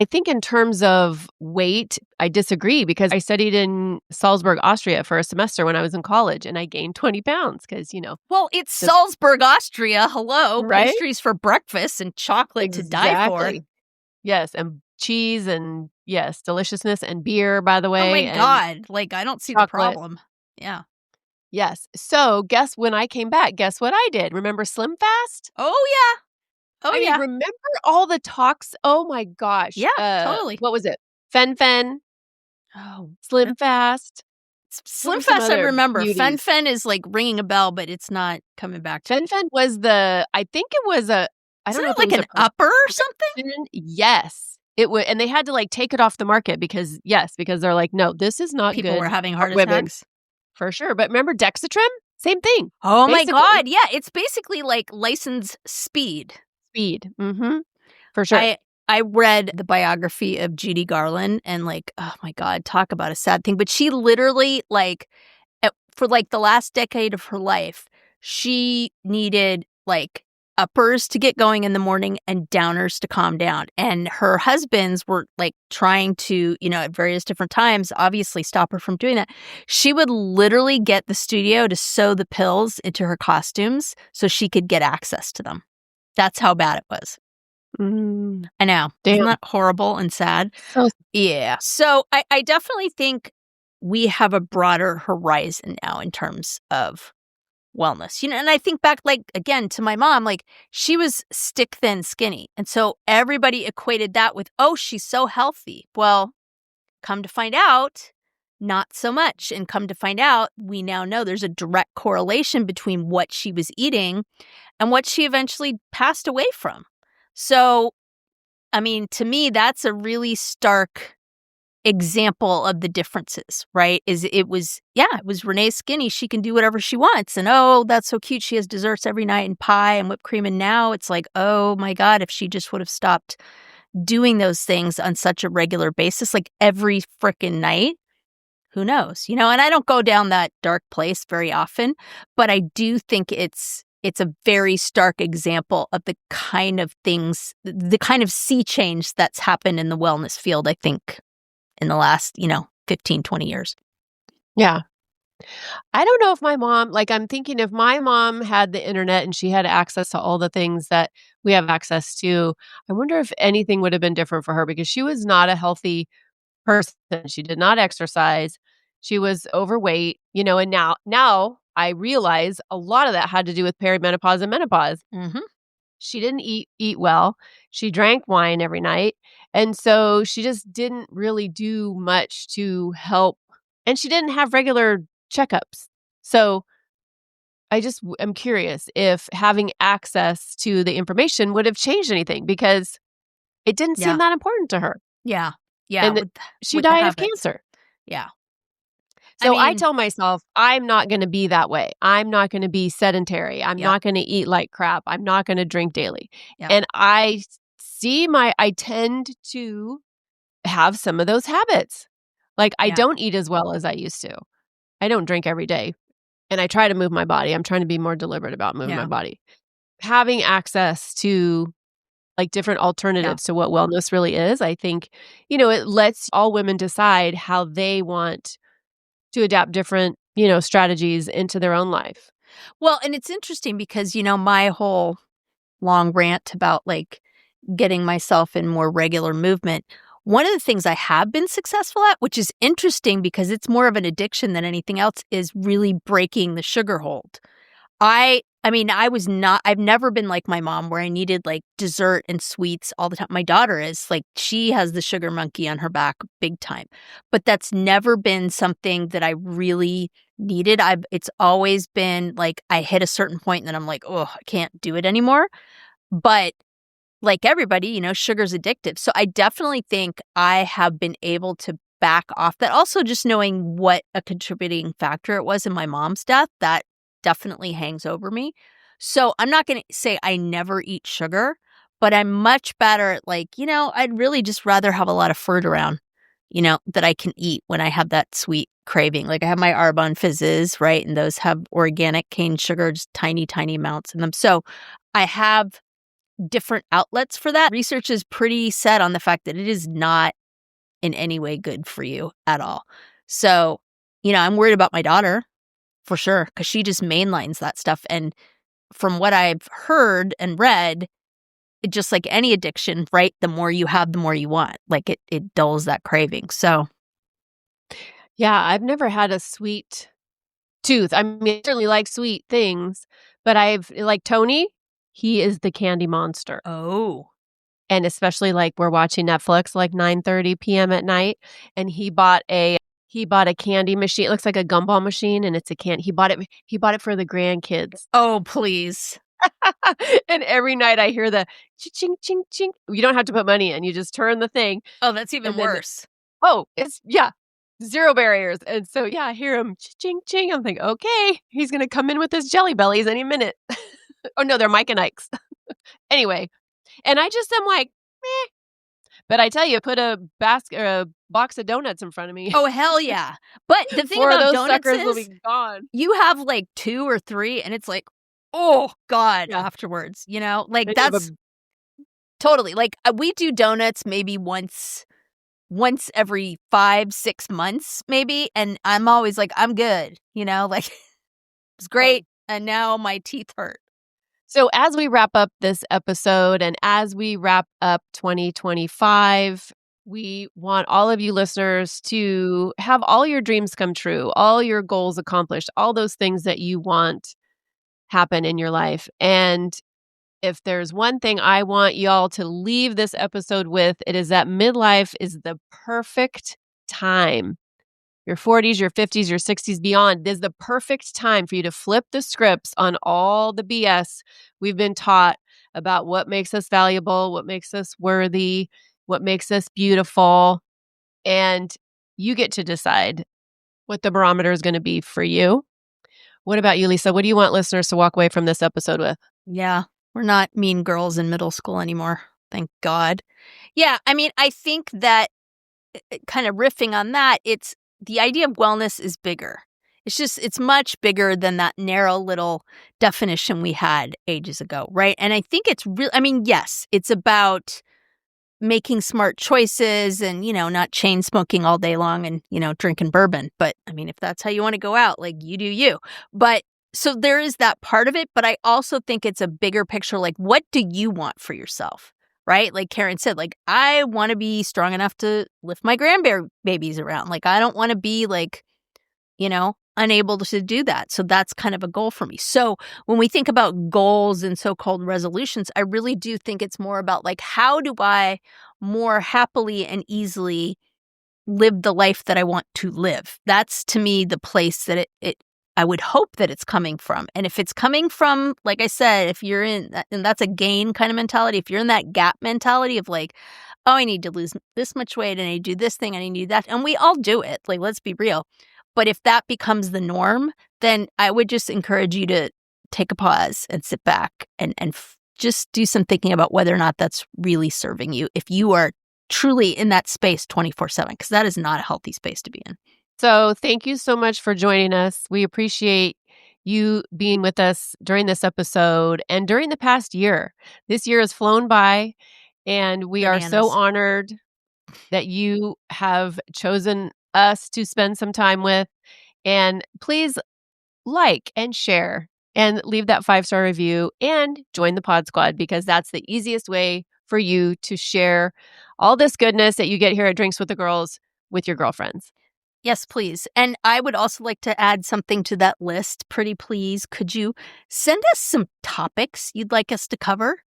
I think in terms of weight, I disagree because I studied in Salzburg, Austria for a semester when I was in college, and I gained 20 pounds because, Well, it's the Salzburg, Austria. Hello. right? Pastries for breakfast and chocolate to die for. Exactly. Yes, and cheese and yes, deliciousness and beer, by the Oh my way, and God. Like, I don't see the chocolate. problem. Yeah. Yes. So guess when I came back, guess what I did? Remember Slim Fast? Oh, yeah. Oh, I mean, yeah. remember all the talks? Oh my gosh. Yeah, totally. What was it? Fen, Oh, Slim Fast. What Slim were some Fast, I other remember. Fen beauties? Fen is like ringing a bell, but it's not coming back to Fen me. was I think it was I don't Isn't know it if it like was an a upper or something? prescription. Yes. It would, and they had to like take it off the market because because they're like, no, this is not People were good having for heart women attacks. for sure. But remember Dexatrim? Same thing. Oh my Basically, God. Yeah, it's basically like license speed. speed. For sure. I read the biography of Judy Garland and like, oh my God, talk about a sad thing. But she literally for like the last decade of her life, she needed like uppers to get going in the morning and downers to calm down. And her husbands were like trying to, at various different times, obviously stop her from doing that. She would literally get the studio to sew the pills into her costumes so she could get access to them. That's how bad it was. I know. Isn't Damn. that horrible and sad? So Yeah. So I definitely think we have a broader horizon now in terms of wellness. And I think back, like, again, to my mom, like, she was stick thin skinny. And so everybody equated that with, oh, she's so healthy. Well, come to find out, not so much. And come to find out, we now know there's a direct correlation between what she was eating and what she eventually passed away from. So, I mean, to me, that's a really stark example of the differences, right? It was Renee's skinny. She can do whatever she wants. And oh, that's so cute. She has desserts every night and pie and whipped cream. And now it's like, oh my God, if she just would have stopped doing those things on such a regular basis, like every frickin' night, who knows? And I don't go down that dark place very often, but I do think it's a very stark example of the kind of things, the kind of sea change that's happened in the wellness field, I think, in the last, 15, 20 years. yeah. I don't know if my mom, like I'm thinking if my mom had the internet and she had access to all the things that we have access to, I wonder if anything would have been different for her because she was not a healthy person. She did not exercise. She was overweight, and now I realize a lot of that had to do with perimenopause and menopause. Mm-hmm. She didn't eat well. She drank wine every night. And so she just didn't really do much to help. And she didn't have regular checkups. So I'm curious if having access to the information would have changed anything because it didn't seem Yeah. that important to her. Yeah. Yeah. And she with the died of habits. cancer. Yeah. So I mean, tell myself, I'm not going to be that way. I'm not going to be sedentary. I'm Yeah. not going to eat like crap. I'm not going to drink daily. Yeah. And I tend to have some of those habits. Like I Yeah. don't eat as well as I used to. I don't drink every day. And I try to move my body. I'm trying to be more deliberate about moving my body. Having access to like different alternatives to what wellness really is, I think, it lets all women decide how they want to adapt different, strategies into their own life. Well, and it's interesting because, my whole long rant about like getting myself in more regular movement, one of the things I have been successful at, which is interesting because it's more of an addiction than anything else, is really breaking the sugar hold. I I mean, I've never been like my mom where I needed like dessert and sweets all the time. My daughter is like, she has the sugar monkey on her back big time, but that's never been something that I really needed. It's always been like I hit a certain point and then I'm like, oh, I can't do it anymore. But like everybody, sugar's addictive. So I definitely think I have been able to back off that. Also, just knowing what a contributing factor it was in my mom's death, that definitely hangs over me. So I'm not going to say I never eat sugar, but I'm much better at like, I'd really just rather have a lot of fruit around, that I can eat when I have that sweet craving. Like I have my Arbonne Fizzes, right? And those have organic cane sugar, just tiny, tiny amounts in them. So I have different outlets for that. Research is pretty set on the fact that it is not in any way good for you at all. So, I'm worried about my daughter for sure because she just mainlines that stuff. And from what I've heard and read, it just like any addiction, right? The more you have, the more you want. Like it dulls that craving. So, Yeah, I've never had a sweet tooth. I mean, I certainly like sweet things, but I've like Tony, he is the candy monster. oh, And especially like we're watching Netflix like 9:30 PM at night, and he bought a candy machine. It looks like a gumball machine, and it's a can he bought it for the grandkids. oh, please. And every night I hear the ching ching ching. You don't have to put money in. You just turn the thing, Oh, that's even and then worse. it's yeah, 0 barriers. And so yeah, I hear him ching ching. I'm thinking, okay, he's gonna come in with his jelly bellies any minute. Oh no, they're Mike and Ike's. Anyway, and I just am like, meh. But I tell you, put a basket or a box of donuts in front of me. Oh, hell yeah. But the thing 4 of about those donuts suckers will is be gone. you have like 2 or 3 and it's like, oh God, Yeah. afterwards, like Then you have a that's totally like we do donuts maybe once every 5-6 months maybe. And I'm always like, I'm good, like it's great. And now my teeth hurt. So as we wrap up this episode and as we wrap up 2025, we want all of you listeners to have all your dreams come true, all your goals accomplished, all those things that you want happen in your life. And if there's one thing I want y'all to leave this episode with, it is that midlife is the perfect time. Your 40s, your 50s, your 60s, beyond is the perfect time for you to flip the scripts on all the BS we've been taught about what makes us valuable, what makes us worthy, what makes us beautiful. And you get to decide what the barometer is going to be for you. What about you, Lisa? What do you want listeners to walk away from this episode with? Yeah. We're not mean girls in middle school anymore. Thank God. Yeah. I mean, I think that kind of riffing on that, it's the idea of wellness is bigger. It's much bigger than that narrow little definition we had ages ago, right? And I think it's real. I mean, yes, it's about making smart choices and, not chain smoking all day long and, drinking bourbon. But I mean, if that's how you want to go out, like you do you. But so there is that part of it. But I also think it's a bigger picture. Like, what do you want for yourself? Right? Like Karen said, like, I want to be strong enough to lift my grandbabies around. Like, I don't want to be like, unable to do that. So that's kind of a goal for me. So when we think about goals and so-called resolutions, I really do think it's more about like, how do I more happily and easily live the life that I want to live? That's to me the place that I would hope that it's coming from. And if it's coming from, like I said, if you're in, and that's a gain kind of mentality, if you're in that gap mentality of like, oh, I need to lose this much weight and I need to do this thing and I need to do that. And we all do it. Like, let's be real. But if that becomes the norm, then I would just encourage you to take a pause and sit back and just do some thinking about whether or not that's really serving you if you are truly in that space 24/7, because that is not a healthy space to be in. So thank you so much for joining us. We appreciate you being with us during this episode and during the past year. This year has flown by, and we are so Bananas. honored that you have chosen us to spend some time with. And please like and share and leave that 5-star review and join the Pod Squad, because that's the easiest way for you to share all this goodness that you get here at Drinks with the Girls with your girlfriends. Yes, please. And I would also like to add something to that list. Pretty please, could you send us some topics you'd like us to cover?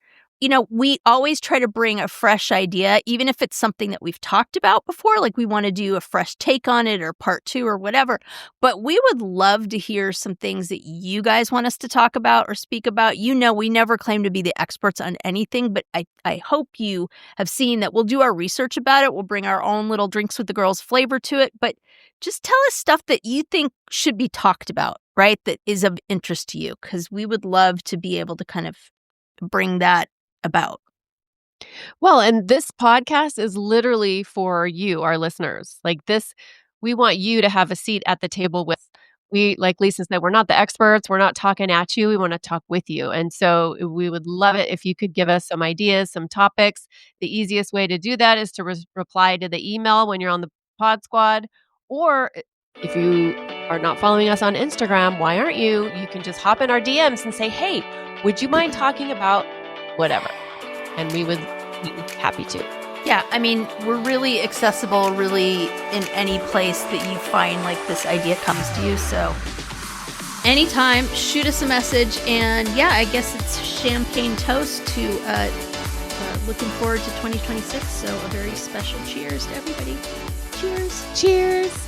We always try to bring a fresh idea, even if it's something that we've talked about before, like we want to do a fresh take on it or part two or whatever. But we would love to hear some things that you guys want us to talk about or speak about. We never claim to be the experts on anything, but I hope you have seen that we'll do our research about it. We'll bring our own little drinks with the girls flavor to it. But just tell us stuff that you think should be talked about, right? That is of interest to you, because we would love to be able to kind of bring that about. Well, and this podcast is literally for you, our listeners. Like this, we want you to have a seat at the table with like Lisa said, we're not the experts. We're not talking at you. We want to talk with you. And so we would love it if you could give us some ideas, some topics. The easiest way to do that is to reply to the email when you're on the Pod Squad. Or if you are not following us on Instagram, why aren't you? You can just hop in our DMs and say, hey, would you mind talking about whatever? And we would be happy to. Yeah, I mean, we're really accessible, really in any place that you find like this idea comes to you. So anytime, shoot us a message. And yeah, I guess it's champagne toast to looking forward to 2026. So a very special cheers to everybody. Cheers. Cheers.